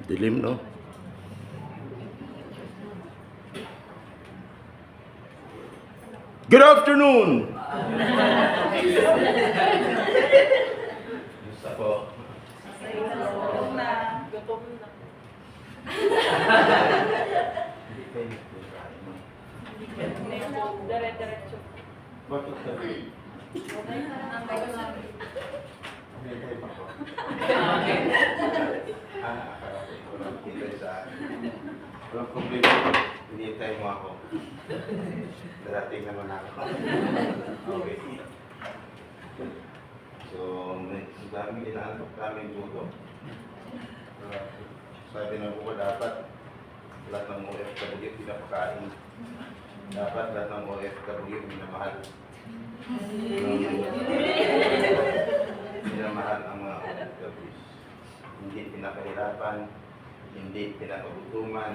Dilim, no? Good afternoon! Gusto po. Gutom na. Gutom na. Dire-diretso. Bakit sabi? Akala ko ito lang kilay sa akin. Walang problema. Hinihintay mo ako. Darating naman ako. Okay. So, may daming inaantok daming buto. Sabi ng ko dapat lahat ng OFW pinapakain. Dapat lahat ng OFW minamahal. Minamahal ang mga OFWs. Hindi pinapahirapan, hindi pinapagutuman,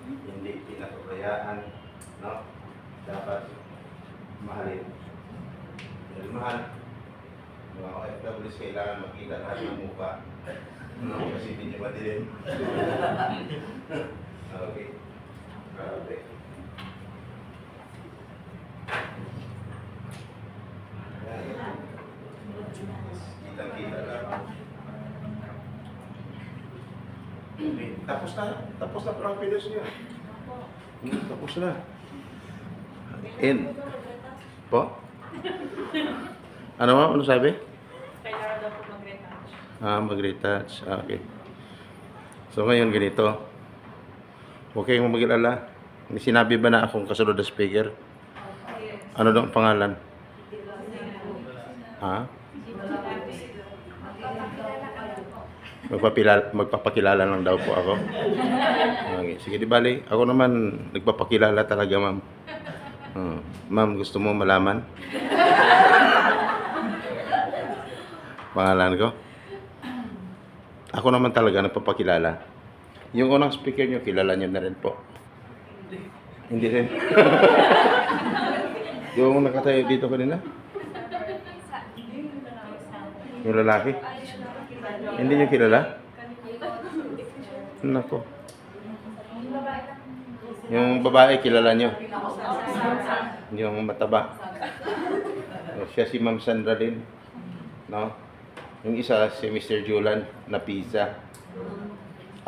hindi pinapabayaan, no? Dapat mahalin. Dahil mahal, mga OFWs kailangan makita lahat ng mukha. No? Kasi hindi niya madilim. Okay. Grabe. Kitang-kita lang. Tapos na. Tapos na parang pilos niya. Tapos na. In. Po? Ano mo? Ano sabi? Kailangan daw po mag-retouch. Mag-retouch. Okay. So ngayon ganito. Huwag kayong mag-alala. May sinabi ba na akong kasunod na speaker? Ano daw ang pangalan? Ha? Magpapakilala lang daw po ako. Okay. Sige, di bali. Ako naman nagpapakilala talaga, ma'am. Ma'am, gusto mo malaman? Pangalan ko? Ako naman talaga nagpapakilala. Yung unang speaker nyo, kilala nyo na rin po. Hindi rin. Yung nakatayo dito kanina? Yung lalaki? Hindi nyo kilala? Nako. Yung babae, kilala nyo? Yung mataba. Siya si Ma'am Sandra din. No? Yung isa, si Mr. Julan na pizza.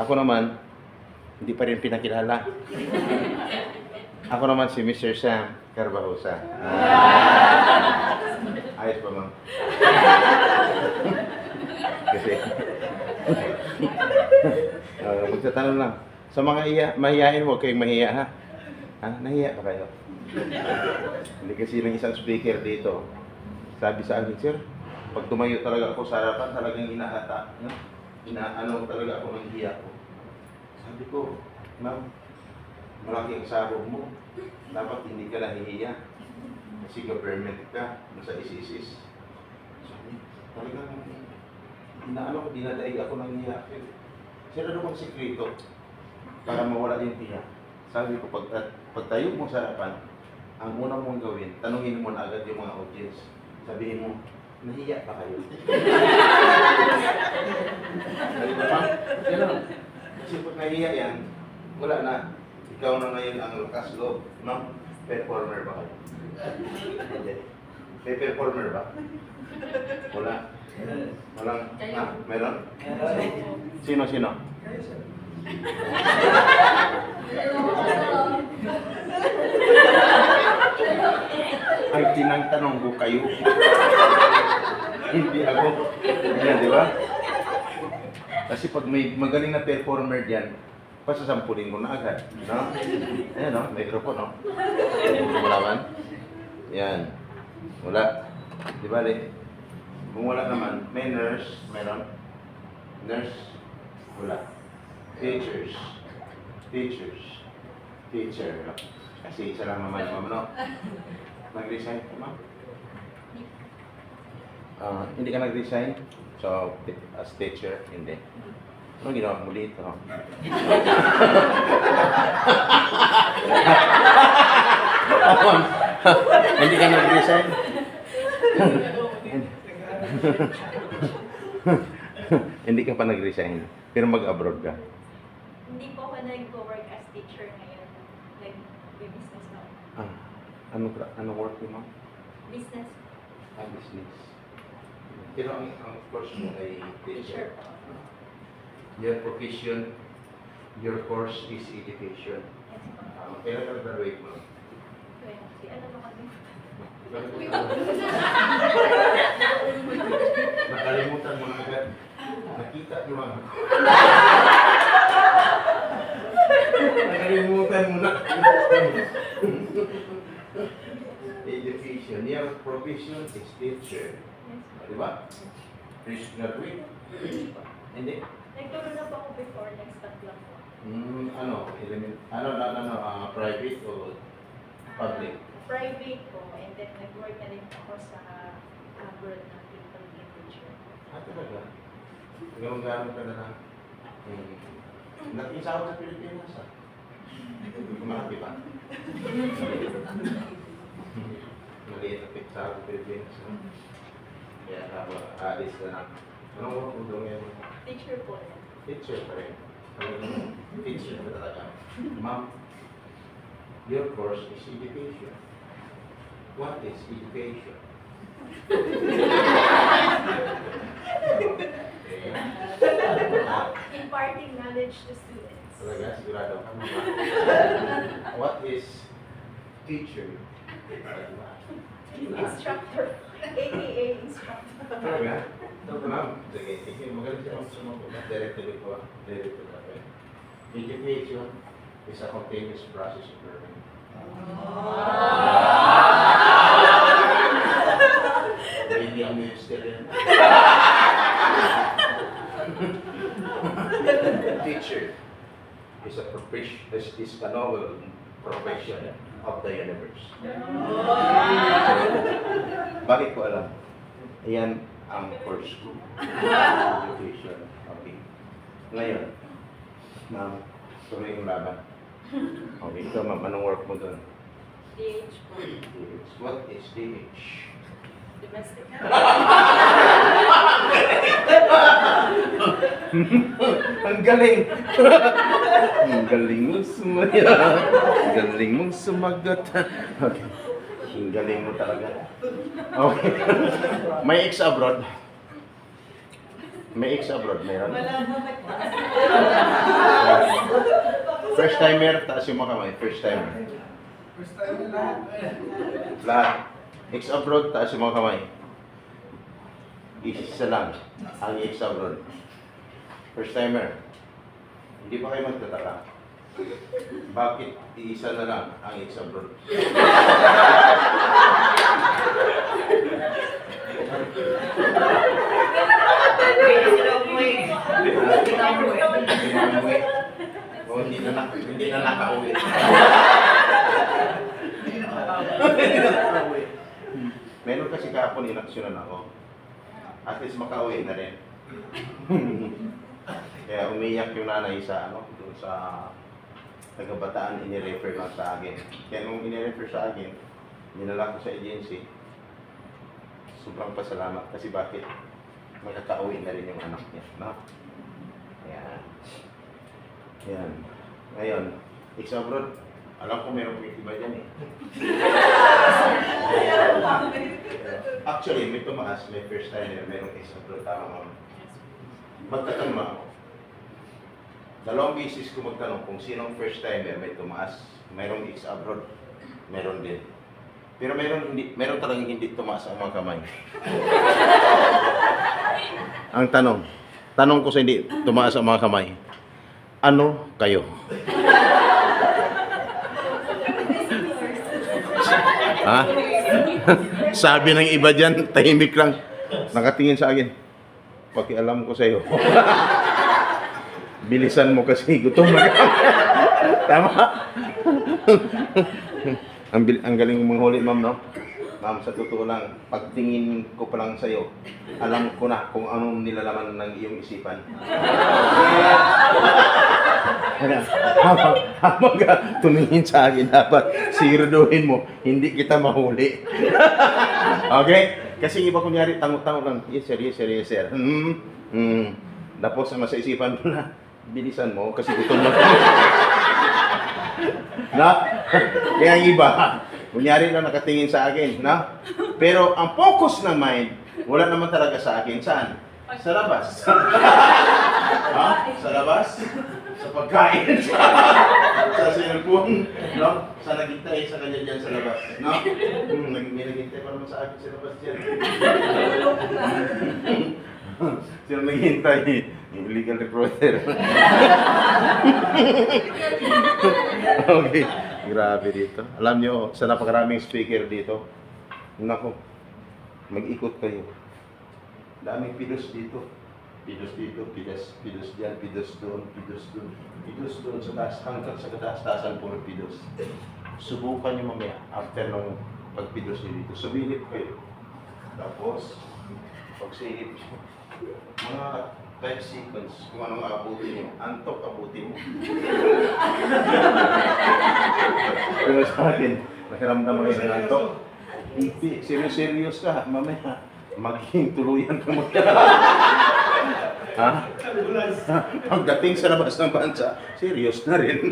Ako naman, hindi pa rin pinakilala. Ako naman si Mr. Sam Carbajosa. Ayos ba, ma'am? Kasi, magtatanong lang. Sa mga mahihain, huwag kayong mahiya, ha? Ha? Nahiya ba kayo? Hindi kasi ng isang speaker dito, sabi sa akin, sir, pag tumayo talaga ako sa harapan, talagang inaata. No? Inaano talaga ako ng hiya ko. Sabi ko, ma'am, malaki ang sahod mo. Dapat hindi ka nahihiya. Kasi government ka, nasa ISIS. Sabi, talagang inaano ko, dinadaig ako ng hiya. Sir, ano bang sekreto para mawala yung hiya? Sabi ko, pag tayo mo sa harapan, ang unang mong gawin, tanungin mo na agad yung mga audience. Sabihin mo, nahiya pa kayo. Sabi ba, ma'am? Kasi pag nahiya yan, wala na. Ikaw na ngayon ang lakas loob. Ma'am, performer ba kayo? May performer ba? Wala. Walang, ha? Meron? Sino? Ay, tinangtanong ko kayo. Hindi ako. Yan, di ba? Kasi pag may magaling na performer dyan, pasasampulin mo na agad. No? Ayan, no? Microphone, no? Malaman? Yan. Wala. Di ba, kung wala naman, may nurse, meron? Nurse? Wala. Teachers. Teacher. No? Kasi isa lang naman, ma'am, no? Nag-resign ka, ma'am? Hindi ka nag-resign? So, as teacher, hindi. Ano ginawa mo dito? Hindi ka nag-resign? Hindi ka pa nag-resign, pero mag-abroad ka. Hindi po ako nag-work as teacher ngayon. Nag-business na ako. Ano work mo, ma'am? Business Business. Pero ang course mo ay teacher teacher. po. Your profession, your course is education. Yes po. Kailan ka graduate mo? 20. Ano ba kami? Nakalimutan mo na agad. Nakita mo lang. Nakalimutan mo na. Education. Your profession is teacher. Yes po. Di ba? Fresh graduate. Hindi. Nagturo na po ako before, nag-stop lang po. Private o public? Private po, and then nag-work na rin ako sa abroad ng people literature. Talaga? Gano'n ka na lang? Nating sahod sa Pilipinas, ha? Malaki ba? Maliit na sahod sa Pilipinas, ha? Kaya alis ka na. Anong work mo doon ngayon? Teacher po. Teacher pa rin. Teacher na talaga. Ma'am, your course is education. What is education? Imparting knowledge to students. Talaga, sigurado ka mo. What is teacher? Instructor. AKA instructor. Talaga? Ito ma'am. Sige, sige. Magaling siya ang sumagot. Director ko. Director ka. Education is a continuous process of learning. Hindi ang minister yan. Teacher is a profession, is a novel profession of the universe. Bakit ko alam? Ayan ang course ko. Education. Okay. Ngayon, ma'am, tuloy yung laban. Okay, ito ma'am, anong work mo doon? DH po. What is DH? Domestic. Ang galing! Ang galing mong sumaya. Ang galing mong sumagot. Okay. Ang galing mo talaga. Okay. May ex abroad. May ex abroad, meron. First timer, taas yung mga kamay. First timer. First time na lahat. Lahat. Ex abroad, taas yung mga kamay. Isa lang ang ex abroad. First timer. Hindi pa kayo magtataka. Bakit iisa na lang ang ex abroad? O, hindi na nakauwi. Meron kasi kahapon inaksyonan ako. At least makauwi na rin. Kaya umiyak yung nanay sa doon sa taga-Bataan, inirefer lang sa akin. Kaya nung inirefer sa akin, dinala ko sa agency. Sobrang pasalamat kasi bakit makakauwi na rin yung anak niya, no? Ayan. Ayan. Ngayon, ex abroad, alam ko meron po iba dyan eh. Actually, may tumaas, may first timer, merong ex abroad, tama ma'am. Magtatanong ako. Dalawang beses ko magtanong kung sinong first timer may tumaas, mayroong ex abroad, meron din. Pero meron talagang hindi tumaas ang mga kamay. Ang tanong ko sa hindi tumaas ang mga kamay, ano kayo? Ha? Sabi ng iba dyan, tahimik lang. Nakatingin sa akin. Pakialam ko sa'yo. Bilisan mo kasi gutom na ka. Tama? Ang galing mong huli, ma'am, no? Ma'am, sa totoo lang, pagtingin ko pa lang sa'yo, alam ko na kung anong nilalaman ng iyong isipan. Habang ka tumingin sa akin, dapat siguraduhin mo, hindi kita mahuli. Okay? Kasi iba kunyari, tango-tango lang, yes sir, yes sir, yes sir. Tapos sa isipan mo na, Bilisan mo kasi gutom na. Na? Kaya ang iba, kunyari lang nakatingin sa akin, na? Pero ang focus ng mind, wala naman talaga sa akin. Saan? Sa labas. Ha? Sa labas? Sa pagkain. Sa cellphone. No? Sa naghintay sa kanya dyan sa labas. No? May naghintay pa naman sa akin sa labas dyan. Sino naghintay? Yung illegal recruiter. Okay. Grabe dito. Alam nyo, sa napakaraming speaker dito, nako, mag-ikot kayo. Daming pidos dito. Pidos dito, pidos dyan, pidos doon, pidos doon. Pidos doon sa taas, hanggang sa kataas-taasan puro pidos. Subukan nyo mamaya, after ng pagpidos nyo dito. Sumilip kayo. Tapos, pagsilip nyo, mga 5 seconds, kung anong abutin mo, antok abutin mo. Pero sa akin, nakiramdam mo ng antok. Hindi, serious ka, mamaya, magiging tuluyan ka mo. Ha? Pagdating sa labas ng bansa, serious na rin.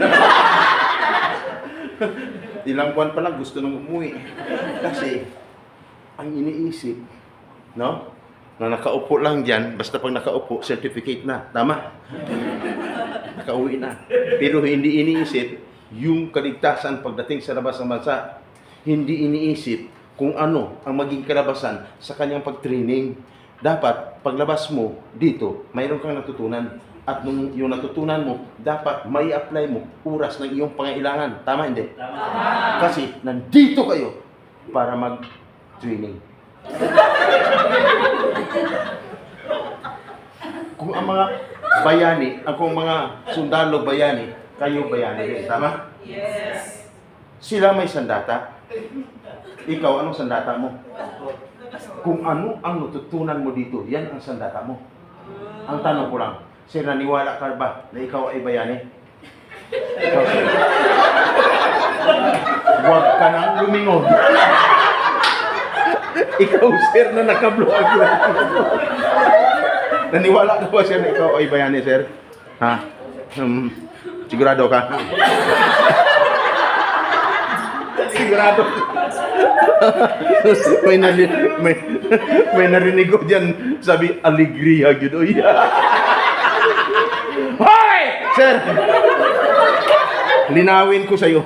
Ilang buwan pa lang gusto nang umuwi. Kasi, ang iniisip, no? Na nakaupo lang dyan, basta pag nakaupo, certificate na. Tama? Nakauwi na. Pero hindi iniisip yung kaligtasan pagdating sa labas ng bansa. Hindi iniisip kung ano ang maging kalabasan sa kanyang pag-training. Dapat, paglabas mo dito, mayroon kang natutunan. At nung yung natutunan mo, dapat may apply mo oras ng iyong pangailangan. Tama, hindi? Tama. Kasi nandito kayo para mag-training. Kung ang mga bayani, kung mga sundalo bayani, kayo bayani rin. Tama? Yes. Sila may sandata. Ikaw, anong sandata mo? Kung ano ang natutunan mo dito, yan ang sandata mo. Ang tanong ko lang, sir, naniwala ka ba na ikaw ay bayani? Ikaw, sir. Huwag ka nang lumingon. Ikaw, sir, na naka-vlog. Naniwala ka ba, sir, na ikaw ay bayani, sir? Ha? Sigurado ka? Sigurado. may narinig ko dyan, sabi, alegria, gino. Hoy! Sir! Linawin ko sa'yo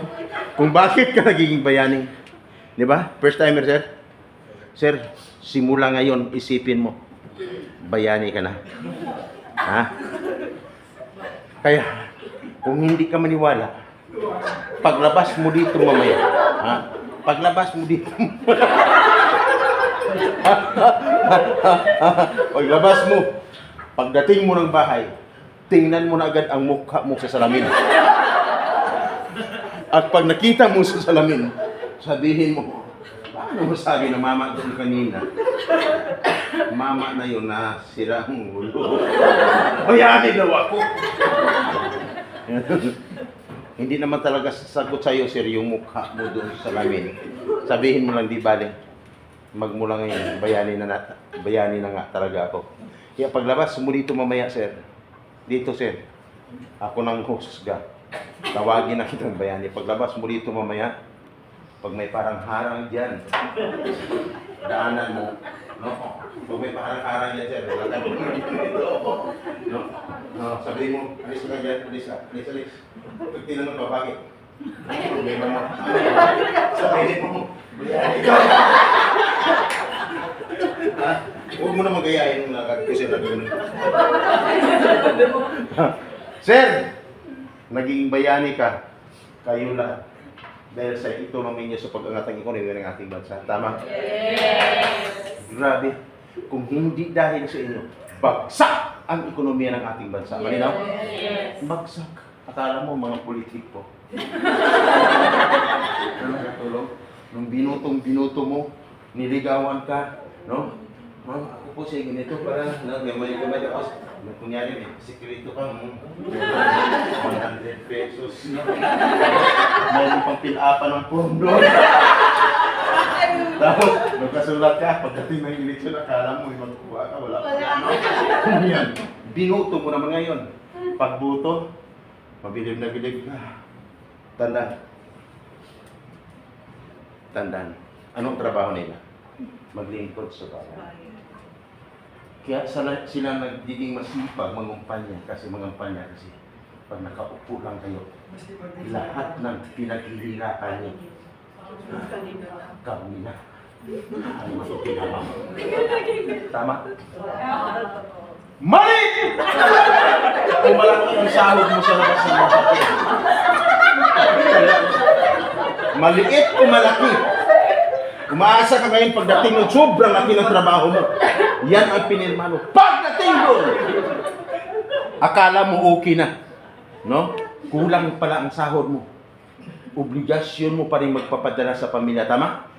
kung bakit ka nagiging bayani. Di ba? First timer, sir? Sir, simula ngayon, isipin mo, bayani ka na. Ha? Kaya, kung hindi ka maniwala, paglabas mo dito mamaya, ha? Paglabas mo dito, paglabas mo, pagdating mo ng bahay, tingnan mo na agad ang mukha mo sa salamin. At pag nakita mo sa salamin, sabihin mo, paano mo sabi na mama doon kanina? Mama na yun na sira ang ulo. Bayani daw ako. Hindi naman talaga sasagot sa'yo, sir, yung mukha mo doon sa salamin. Sabihin mo lang, di bale, magmula ngayon, bayani na nga talaga ako. Kaya paglabas mo dito mamaya, sir, dito, sir, ako nang husga. Tawagin na kitang bayani. Paglabas mo dito mamaya, pag may parang harang dyan, daanan mo, no? Pag may parang harang dyan, sir, wala tayo no? No, sabihin mo, alis ka dyan, alis. Pag tinanong ka, bakit? Problema mo. Sabihin mo, bayani ka. Ha? Huwag mo na magayain yung lakad kasi nagano'n. Sir, naging bayani ka, kayo lahat. Dahil sa itulong ninyo sa pag-angatang ekonomiya ng ating bansa. Tama? Yes. Grabe. Kung hindi dahil sa inyo, bagsak ang ekonomiya ng ating bansa. Malinaw? Yes. Bagsak. Akala mo mga politiko. Ano katulong? Nung binuto mo, niligawan ka, no? Ako po siya ganito para gamay ako. Kunyari, sikrito ka, 100 pesos. Mayroon pang pinapan ng pondo. Tapos, magkasulat ka, pagdating ng eleksyon, akala mo, magkukuha ka, wala pa. Yan, binuto mo naman ngayon. Pagbuto, mabilib na bilib ka. Tandaan. Tandaan. Anong trabaho nila? Maglingkod sa bayan. Kaya sila nagiging masipag mangumpanya kasi pag nakaupo lang kayo, lahat ng pinaghihirapan niyo, kami na. Ang matutulama. Tama? Mali! Kung malaki ang sahod mo sa labas ng babae. Maliit o malaki. Umaasa ka ngayon pagdating ng sobrang laki ng trabaho mo. Yan ang pinirma mo. Pagdating doon! Akala mo okay na. No? Kulang pala ang sahod mo. Obligasyon mo pa rin magpapadala sa pamilya. Tama?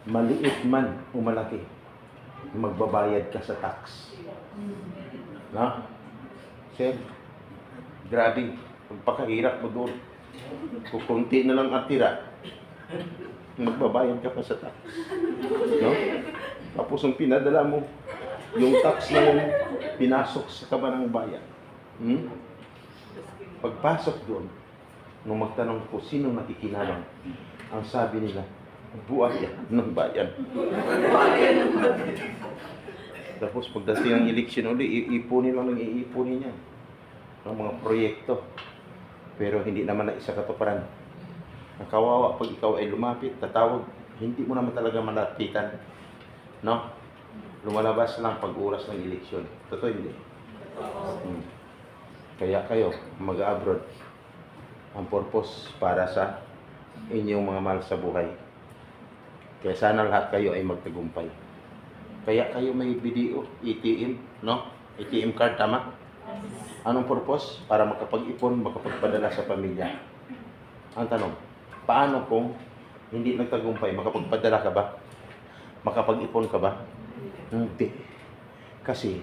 Maliit man o malaki, magbabayad ka sa tax. No? Sir, grabe. Pagpakahirap mo doon. Kung kunti na lang ang tira, magbabayad ka pa sa tax. No? Tapos ang pinadala mo, yung tax na yun, pinasok sa kabanang bayan. Pagpasok doon, nung magtanong ko, sino nakikinabang? Ang sabi nila, buhaya ng bayan. Tapos pagdating ng eleksyon ulit, iipunin lang ng iipunin niya. Ang mga proyekto. Pero hindi naman na isa katuparan. Ang kawawa pag ikaw ay lumapit, tatawag, hindi mo naman talaga malapitan. No? Lumalabas lang pag oras ng eleksyon. Totoo hindi? Kaya kayo, mag-abroad. Ang purpose para sa inyong mga mahal sa buhay. Kaya sana lahat kayo ay magtagumpay. Kaya kayo may video, ATM, no? ATM card, tama? Anong purpose? Para makapag-ipon, makapagpadala sa pamilya. Ang tanong, paano kung hindi nagtagumpay, makapagpadala ka ba? Makapag-ipon ka ba? Hindi. Kasi,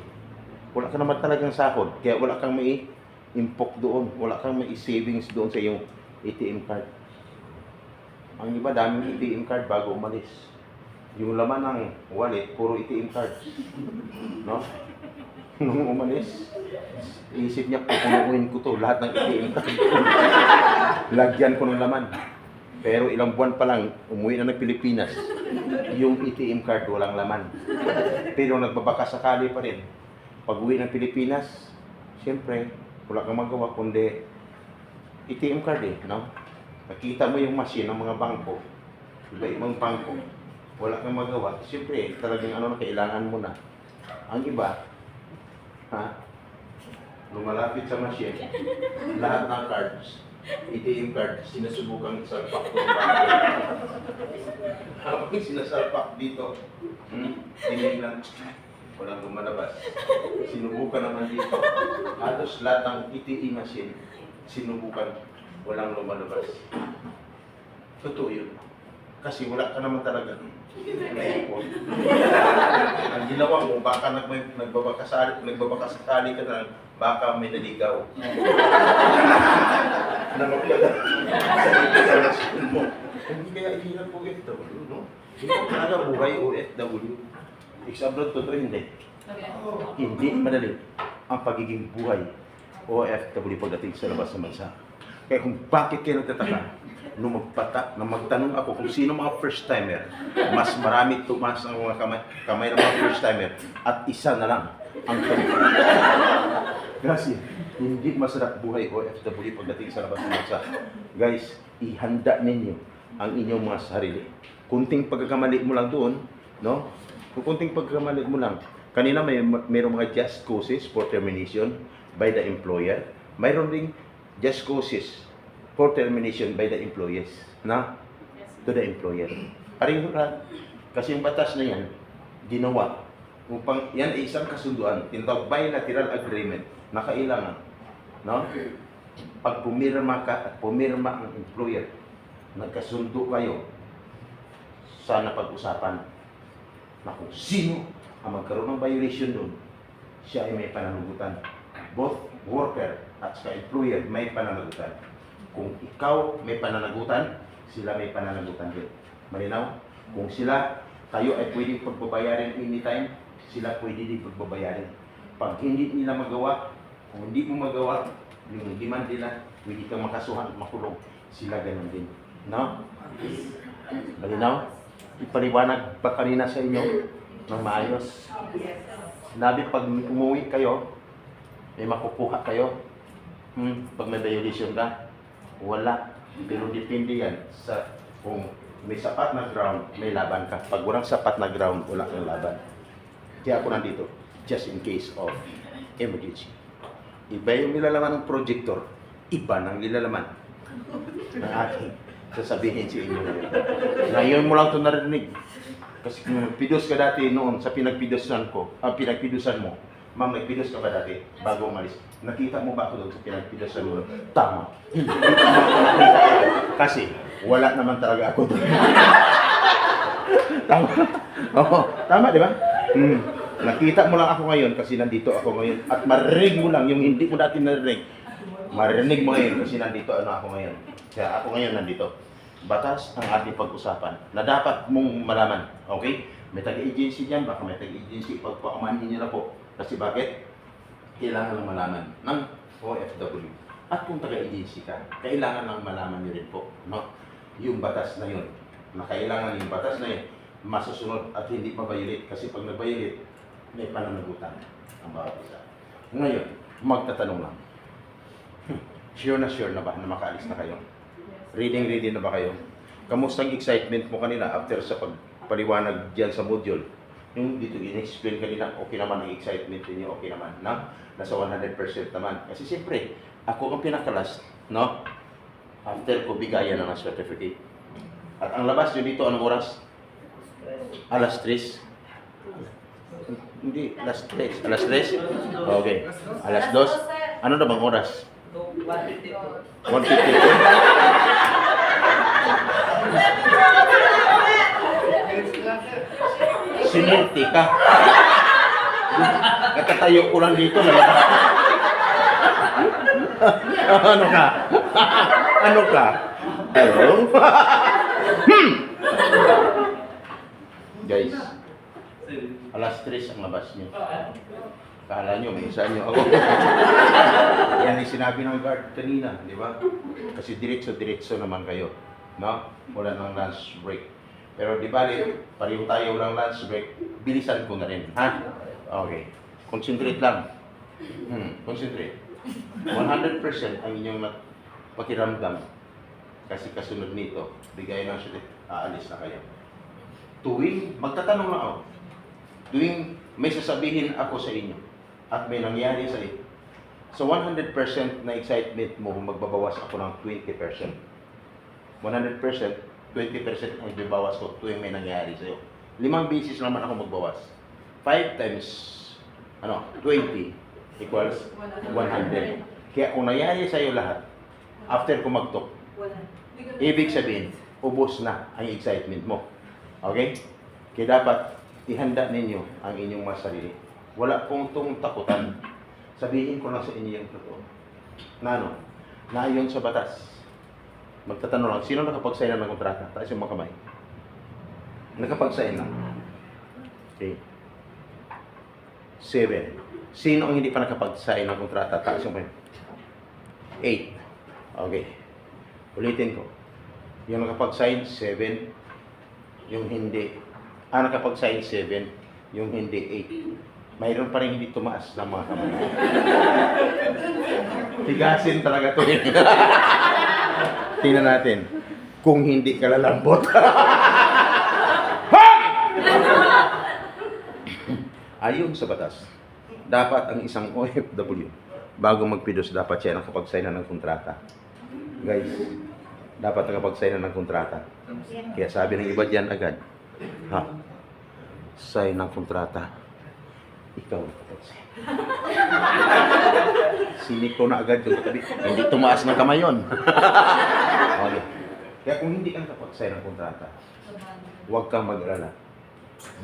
wala ka naman talagang sahod. Kaya wala kang may impok doon. Wala kang may savings doon sa iyong ATM card. Ang iba, daming ATM card bago umalis. Yung laman ng wallet, puro ATM card. No? Nung umalis, isip niya, pupunuin ko to, lahat ng ATM card. Lagyan ko ng laman. Pero ilang buwan pa lang, umuwi na ng Pilipinas. Yung ATM card, walang laman. Pero nagbabaka sakali pa rin. Pag uwi ng Pilipinas, siyempre, wala kang magawa kundi ATM card no? Nakita mo yung machine ng mga bangko, iba-ibang bangko, wala kang magawa. Siyempre, talagang na kailangan mo na. Ang iba, lumalapit sa machine, lahat ng cards, ATM card, sinusubukan salpak ko. Habang sinasalpak dito, tinignan, walang lumalabas. Sinubukan naman dito. Halos lahat ng ATM machine, sinubukan, walang lumalabas. Totoo yun. Kasi wala ka naman talaga naipon. Ang ginawa mo, baka nagbabakasakali ka na, baka may naligaw. Namaglaga sa relasyon mo. Hindi kaya ihirap OFW, no? Hindi talaga buhay OFW. Example to hindi. Hindi madali ang pagiging buhay OFW pagdating sa labas ng bansa. Kaya kung bakit kayo nagtataka, nung magtanong ako kung sino mga first timer, mas marami tumaas ang mga kamay ng mga first timer at isa na lang ang kamay. Kasi hindi masarap buhay OFW pagdating sa labas ng bansa. Guys, ihanda ninyo ang inyong mga sarili. Kunting pagkakamali mo lang doon, no? Kung kunting pagkakamali mo lang, kanina mayroong mga just causes for termination by the employer. Mayroon ding just causes for termination by the employees, na? To the employer. Pareho lang. Kasi yung batas na yan, ginawa. Upang yan ay isang kasunduan, tinatawag bilateral agreement, na kailangan. No? Pag pumirma ka at pumirma ang employer, nagkasundo kayo, sana pag-usapan na kung sino ang magkaroon ng violation doon, siya ay may pananagutan. Both worker at sa employer may pananagutan. Kung ikaw may pananagutan, sila may pananagutan din. Malinaw? Kung kayo ay pwedeng pagbabayarin anytime, sila pwede din pagbabayarin. Pag hindi nila magawa, Kung hindi mo magawa, yung demand nila, hindi kang makasuhan, makulong. Sila ganun din. No? Malinaw? Ipaliwanag pa kanina sa inyo ng maayos. Sinabi pag umuwi kayo, may makukuha kayo. Pag may violation ka, wala. Pero depende yan sa kung may sapat na ground, may laban ka. Pag walang sapat na ground, wala kang laban. Kaya ako nandito, just in case of emergency. Iba yung nilalaman ng projector, iba ng nilalaman ng aking sasabihin sa inyo. Ngayon mo lang ito narinig. Kasi kung pidos ka dati noon sa pinagpidosan ko, pinagpidosan mo, ma'am, nagpidos ka ba dati bago umalis? Nakita mo ba ako doon sa pinagpidosan mo? Tama. Kasi wala naman talaga ako doon. Tama. Oo, tama, di ba? Nakita mo lang ako ngayon kasi nandito ako ngayon. At marinig mo lang yung hindi mo dati narinig. Marinig mo ngayon kasi nandito ako ngayon. Kaya ako ngayon nandito. Batas ang ating pag-usapan na dapat mong malaman. Okay? May taga-agency dyan, baka may taga-agency pagpakamanin nyo na po. Kasi bakit? Kailangan lang malaman ng OFW. At kung taga-agency ka, kailangan lang malaman nyo rin po. No? Yung batas na yun. Na kailangan yung batas na yun masusunod at hindi mabayulit. Kasi pag nabayulit, may pananagutan ang bawat isa. Ngayon, magtatanong lang. Sure na ba na makaalis na kayo? Ready na ba kayo? Kamusta ang excitement mo kanina after sa pagpaliwanag diyan sa module? Yung dito in-explain kanina, okay naman ang excitement niyo, okay naman, na? Nasa 100% naman. Kasi siyempre, ako ang pinakalas, no? After ko bigayan ng certificate. At ang labas nyo dito, anong oras? Alas 3. Hindi, alas 3. Alas 3? Okay. Alas 2? Ano na bang oras? 1:52. Sinilti ka. Katatayo ko lang dito. Ano ka? Ano ka? Hello? Guys, alas 3 ang labas niyo. Kala nyo, may isa nyo ako. Yan yung sinabi ng guard kanina, di ba? Kasi diretso naman kayo. No? Wala nang lunch break. Pero di bali, pareho tayo walang lunch break, bilisan ko na rin. Ha? Okay. Concentrate lang. Concentrate. 100% ang inyong pakiramdam. Kasi kasunod nito, bigay ng siya, aalis na kayo. Tuwing, magtatanong lang ako. Tuwing may sasabihin ako sa inyo, at may nangyari sa iyo. So 100% na excitement mo, magbabawas ako ng 20%. 100%, 20% ang bibawas ko tuwing may nangyari sa iyo. 5 beses naman ako magbawas. 5 times 20 equals 100. Kaya kung nangyari sa iyo lahat, after ko mag-talk, ibig sabihin, ubos na ang excitement mo. Okay? Kaya dapat ihanda ninyo ang inyong mga sarili. Wala pong itong takutan. Sabihin ko lang sa inyo yung totoo. Na na ayon sa batas. Magtatanong lang, sino nakapag-sign ng kontrata? Taas yung mga kamay. Nakapag-sign lang. Okay. 7. Sino ang hindi pa nakapag-sign ng kontrata? Taas yung kamay. 8. Okay. Ulitin ko. Yung nakapag-sign, 7. Yung hindi. Nakapag-sign, 7. Yung hindi, 8. Mayroon pa rin hindi tumaas ng mga kamay. Tigasin talaga ito. Tingnan natin. Kung hindi ka lalambot. Ayon sa batas, dapat ang isang OFW, bago magpidos, dapat siya nakapag-sign na ng kontrata. Guys, dapat nakapag-sign na ng kontrata. Kaya sabi ng iba dyan agad, sign ng kontrata. Ikaw nakapag-sign. Sinik ko na agad yung katabi. Hindi tumaas ng kamay yun. Okay. Kaya kung hindi ka nakapag-sign ng kontrata, huwag kang mag-alala.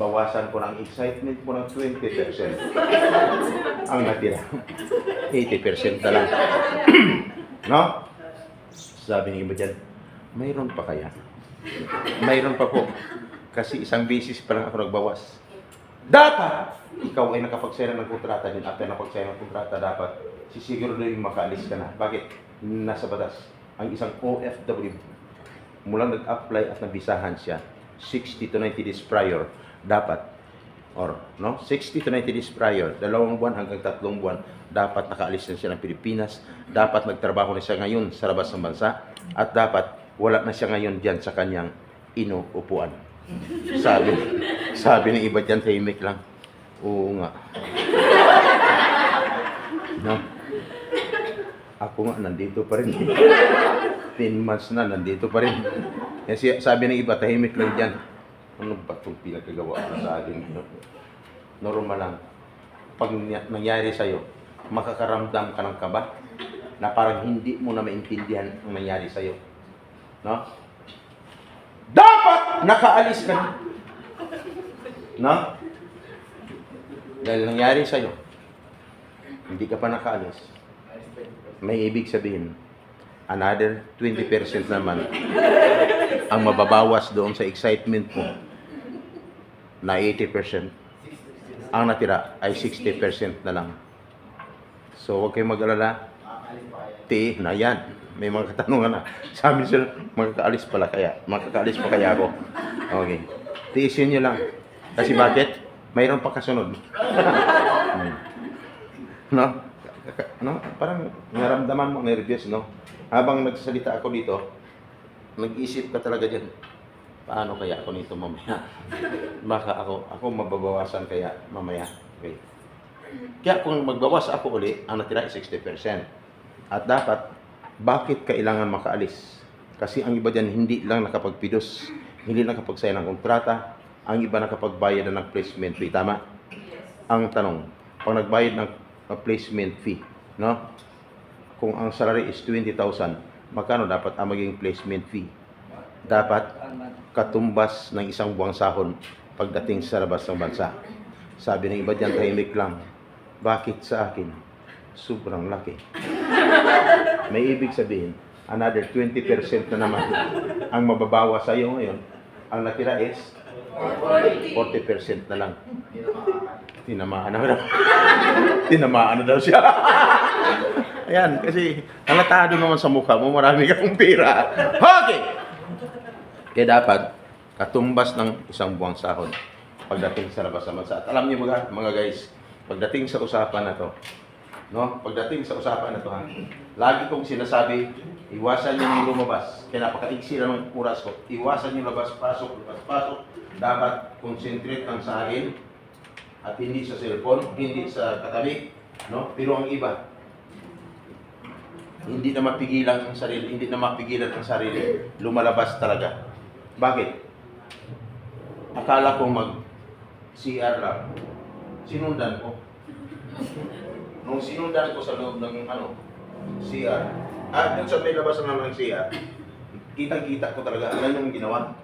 Bawasan ko ng excitement mo ng 20%. Ang natira, 80% na lang. No? Sabi ng iba dyan, mayroon pa kaya? Mayroon pa po. Kasi isang beses pa lang ako nagbawas. Dapat, ikaw ay nakapagsign ng kontrata din. After napagsign ng kontrata, dapat sisiguro na yung makaalis ka na. Bakit? Nasa batas. Ang isang OFW, mula nag-apply at nabisahan siya, 60 to 90 days prior, dapat, or no, 60 to 90 days prior, 2 buwan hanggang 3 buwan, dapat nakaalis na siya ng Pilipinas, dapat magtrabaho na siya ngayon sa labas ng bansa, at dapat wala na siya ngayon diyan sa kanyang inuupuan. Sabi ng iba dyan, tahimik lang. Oo nga. No? Ako nga, nandito pa rin. 10 months na, nandito pa rin. Kasi sabi ng iba, tahimik lang dyan. Ano ba itong pinagkagawa ko sa akin? Normal lang. Pag nangyari sa'yo, makakaramdam ka ng kaba na parang hindi mo na maintindihan ang nangyari sa'yo. No? Dapat nakaalis ka na. No? Dahil nangyari sa'yo, hindi ka pa nakaalis. May ibig sabihin, another 20% naman ang mababawas doon sa excitement mo na 80%. Ang natira ay 60% na lang. So, huwag kayong mag-alala. Na yan. May mga katanungan na. Sabi sila, makakaalis pa kaya ako. Okay. Tiisin nyo lang. Kasi bakit? Mayroon pa kasunod. No? No? Parang naramdaman mo, nervous, no? Habang nagsasalita ako dito, nag-isip ka talaga dyan. Paano kaya ako nito mamaya? Baka ako mababawasan kaya mamaya. Okay. Kaya kung magbawas ako uli, ang natira ay 60%. At dapat, bakit kailangan makaalis? Kasi ang iba dyan hindi lang nakapagpidos, hindi nakapagsign ng kontrata, ang iba nakapagbayad na ng placement fee. Tama? Ang tanong, pag nagbayad ng placement fee, no? Kung ang salary is 20,000, magkano dapat ang maging placement fee? Dapat katumbas ng isang buwang sahod pagdating sa labas ng bansa. Sabi ng iba dyan, tahimik lang. Bakit sa akin? Sobrang laki. May ibig sabihin, another 20% na naman ang mababawa sa iyo ngayon. Ang natira is 40% na lang. Tinamaan na daw. Tinamaan na daw siya. Ayan, kasi halatado naman sa mukha mo, marami kang pera. Okay! Kaya dapat, katumbas ng isang buwang sahod pagdating sa labas ng bansa. At alam niyo mga guys, pagdating sa usapan na to, no? Pagdating sa usapan na to, lagi kong sinasabi, iwasan niyo yung lumabas. Kaya napakaiksi lang ng oras ko. Iwasan niyo labas, pasok. Dapat concentrate lang sa akin at hindi sa cellphone, hindi sa katabi, no? Pero ang iba, hindi na mapigilan ang sarili, lumalabas talaga. Bakit? Akala ko mag-CR lang. Sinundan ko. Nung sinundan ko sa loob ng CR, dun sa may labas na ng CR, kitang-kita ko talaga, alam yung ginawa.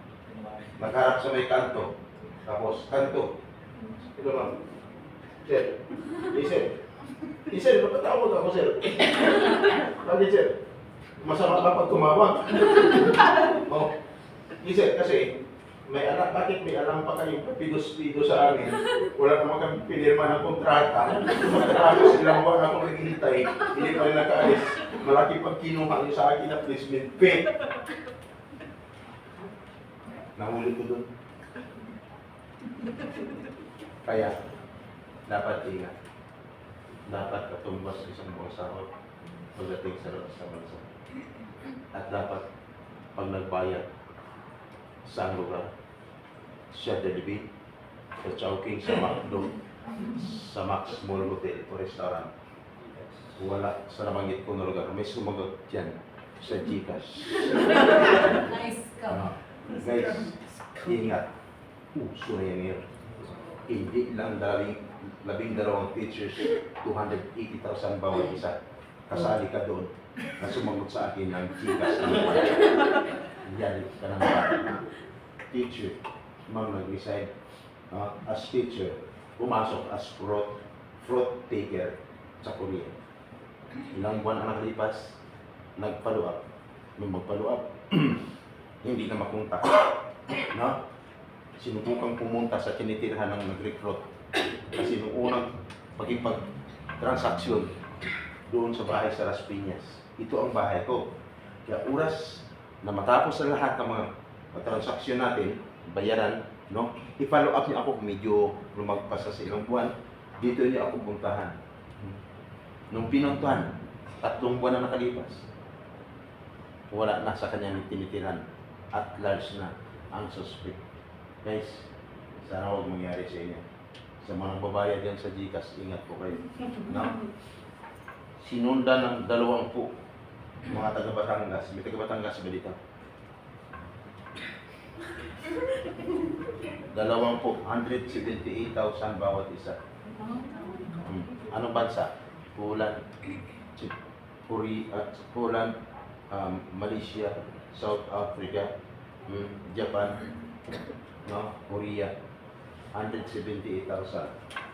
Nagharap sa may kanto. Tapos, kanto. Ito lang. Sir. Sir, napatawag ako, sir. Bakit, sir? Masama ka pag tumawag. Oh. Sir, kasi, bakit may alam pa kayo pidos-pido sa amin? Wala naman kami pinirma ng kontrata. Matapos ilang buwan akong naghihintay, hindi pa rin nakaalis. Malaki pag kinuha niyo sa akin na placement fee. Nahuli ko doon. Kaya, dapat ingat. Dapat katumbas isang buong sahod pagdating sa labas ng bansa. At dapat, pag nagbayad sa lugar, sa Jollibee, sa Chowking, sa McDo, sa Max Mall Hotel o Restaurant, wala sa nabanggit ko na lugar. May sumagot dyan sa Gcash. Nice ka. Guys, ingat. Uso na yan yun. Hindi lang 12 teachers, 280,000 bawat isa. Kasali ka doon na sumagot sa akin ng Gcash. Yan ka ng bata. Teacher, ma'am nag-resign as teacher, pumasok as fruit taker sa Korea. Ilang buwan ang nakalipas, nag-follow up. Nung mag-follow up, hindi na makontak. No? sinubukang pumunta sa tinitirhan ng nag-recruit. Kasi nung unang pagkipag-transaksyon doon sa bahay sa Las Piñas, ito ang bahay ko. Kaya oras na matapos ang lahat ng mga transaksyon natin, bayaran, no? I-follow up niya ako kung medyo lumagpas sa ilang buwan. Dito niya ako puntahan. Nung pinuntahan, 3 buwan na nakalipas, wala na sa kanyang tinitiran at large na ang suspect. Guys, sana huwag mangyari sa inyo. Sa mga babayad yan sa GCash, ingat po kayo. No? Sinundan ng 20 mga taga-Batangas. May taga-Batangas ba dito? 178,000 bawat isa. Anong bansa? Poland, Poland, Malaysia, South Africa, Japan, no? Korea. 178,000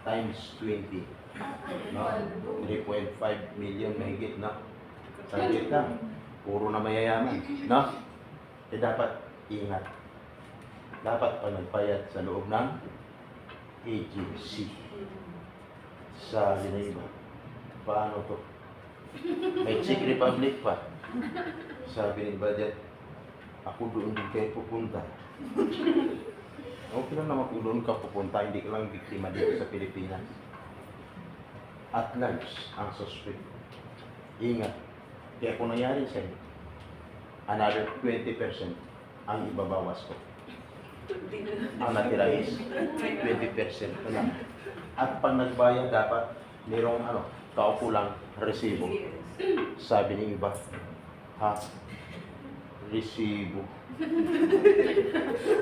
times 20, no? 3.5 million mahigit, no? Saglit lang, puro na mayayaman, no? Eh dapat ingat. Dapat pa nagbayad sa loob ng agency. Sabi na iba, paano to? May Czech Republic pa. Sabi ni Budget, ako doon din kayo pupunta. Okay lang naman kung doon ka pupunta, hindi ka lang biktima dito sa Pilipinas. At large ang suspect. Ingat. Kaya kung nangyari sa inyo, another 20% ang ibabawas ko. Ang natira is 20% na lang. At pag nagbayad, dapat mayroong kaupo lang, resibo. Sabi ng iba, ha? Resibo.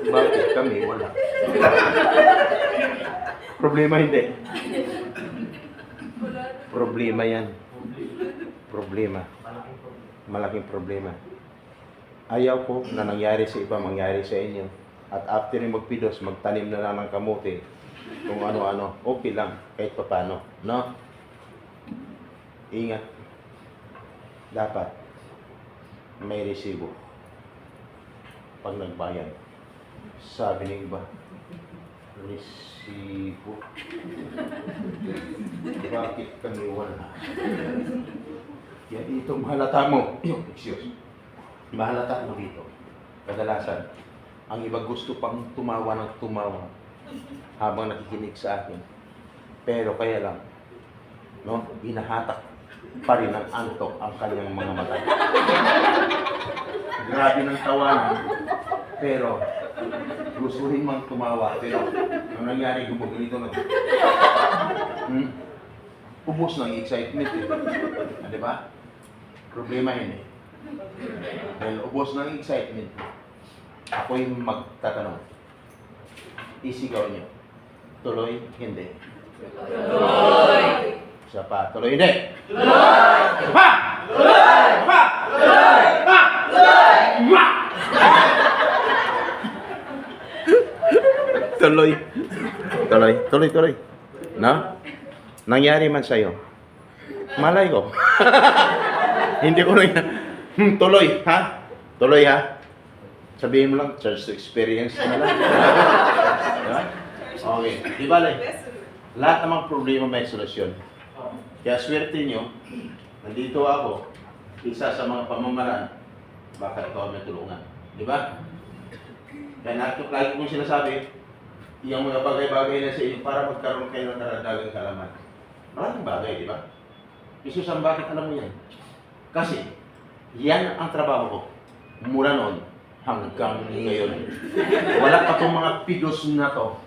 Bakit kami wala? Problema hindi. Problema yan. Problema. Malaking problema. Ayaw ko na nangyari sa iba, mangyari sa inyo. At after yung magpidos, magtanim na lang ng kamote. Kung ano-ano, okay lang, kahit papano. No? Ingat. Dapat may resibo pag nagbayad. Sabi ng iba, resibo. Bakit kami wala? Kaya dito mahalata mo. Excuse. Mahalata mo dito. Kadalasan, ang iba gusto pang tumawa ng tumawa habang nakikinig sa akin. Pero kaya lang, no, binahatak pa rin ng antok ang kanyang mga mata. Grabe ng tawanan, pero gusto rin mang tumawa. Pero ang nangyari, gumuganito na. Ubus ng excitement. Di ba? Problema yun eh. Dahil ubos ng excitement, ako yung magtatanong. Isigaw niyo. Tuloy, hindi. Tuloy! Isa pa. Tuloy, hindi. Tuloy! Isa pa! Tuloy! Isa pa! Tuloy! Isa pa! Tuloy! Tuloy. Tuloy. No? Nangyari man sa'yo. Malay ko. Hindi ko na tuloy, ha? Tuloy, ha? Sabihin mo lang, church experience na lang. Diba? Okay. Di ba, lahat namang problema may solusyon. Kaya swerte nyo, nandito ako, isa sa mga pamamaraan, baka ikaw may tulungan. Di ba? Kaya lagi kong sinasabi, yung mga bagay-bagay na sa inyo para magkaroon kayo ng karagdagang kalaman. Maraming bagay, di ba? Jesus, ang bakit alam mo yan? Kasi, yan ang trabaho ko. Mula noon hanggang ngayon. Wala pa itong mga pidos na to.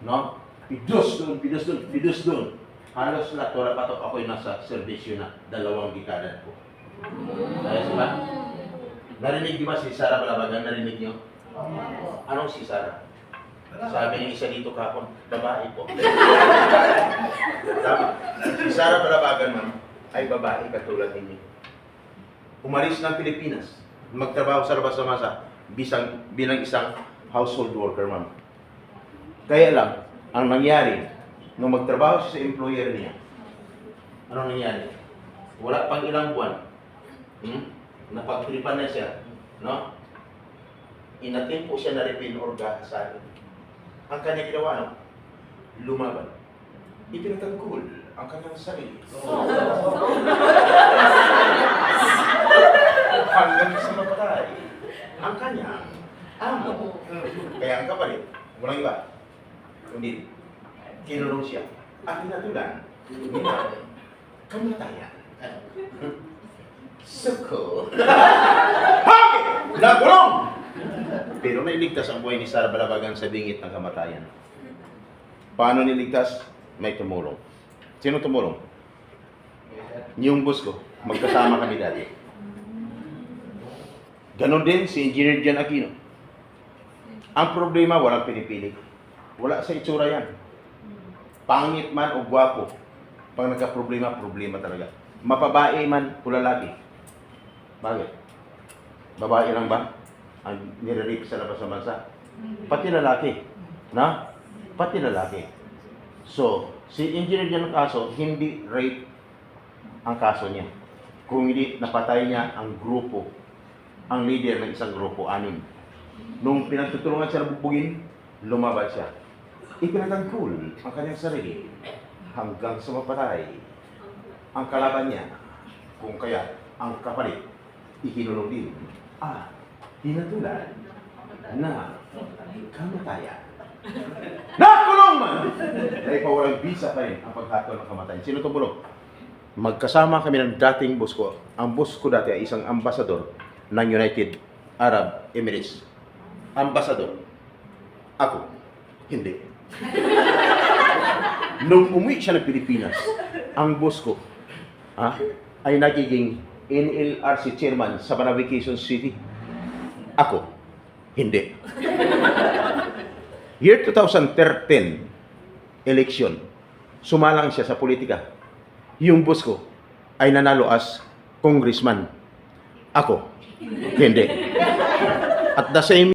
No? Pidos doon. Halos lahat, wala pa ito. Ako'y nasa servisyo na 2 dekada po. Ayos ba? Narinig di ba si Sarah Balabagan? Narinig nyo? Anong si Sarah? Sabi ng isa dito kapon, babae po. Tama. Si Sarah Balabagan, ma'am, ay babae katulad ninyo. Umalis ng Pilipinas, magtrabaho sa labas ng masa, bilang isang household worker, ma'am. Kaya lang, ang nangyari, nung magtrabaho siya sa employer niya, ano nangyari? Wala pang ilang buwan, napagtripan na siya, no? Inatin po siya na repair or gahasahin. ang kanya ginawa, no? Lumaban. Ipinatanggol ang kanyang sarili. Hanggang sa mapatay ang kanyang amo. Kaya ang kapalit, walang iba. Kundi, kinulong siya. At hinatulan nila kamatayan. Suko. Bakit? Nagulong! Pero nailigtas ang buhay ni Sarah Balabagan sa bingit ng kamatayan. Paano niligtas? May tumulong. Sino tumulong? Yung boss ko. Magkasama kami dati. Ganon din si Engineer Jan Aquino. Ang problema, walang pinipili. Wala sa itsura yan. Pangit man o gwapo. Pag nagka-problema, problema talaga. Mapabae man o lalaki. Bakit? Babae lang ba ang nire-rape sa labas ng bansa? Pati lalaki. Na? Pati lalaki. So, si Engineer Jan kaso, hindi rape ang kaso niya. Kung hindi napatay niya ang grupo, ang leader ng isang grupo, 6. Nung pinagtutulungan siya na bubugin, lumabas siya. Ipinatanggol ang kanyang sarili hanggang sa mapatay ang kalaban niya. Kung kaya, ang kapalit, ikinulong din. Hinatulan na kamatayan. Nakulong man! Dahil pa walang visa pa rin ang paghatol ng kamatayan. Sino tumulong? Magkasama kami ng dating boss ko. Ang boss ko dati ay isang ambasador ng United Arab Emirates. Ambasador. Ako, hindi. Nung umuwi siya ng Pilipinas, ang boss ko ay nagiging NLRC chairman sa Manawag Quezon City. Ako, hindi. Year 2013, election, sumalang siya sa politika. Yung boss ko ay nanalo as congressman. Ako, hindi. At the same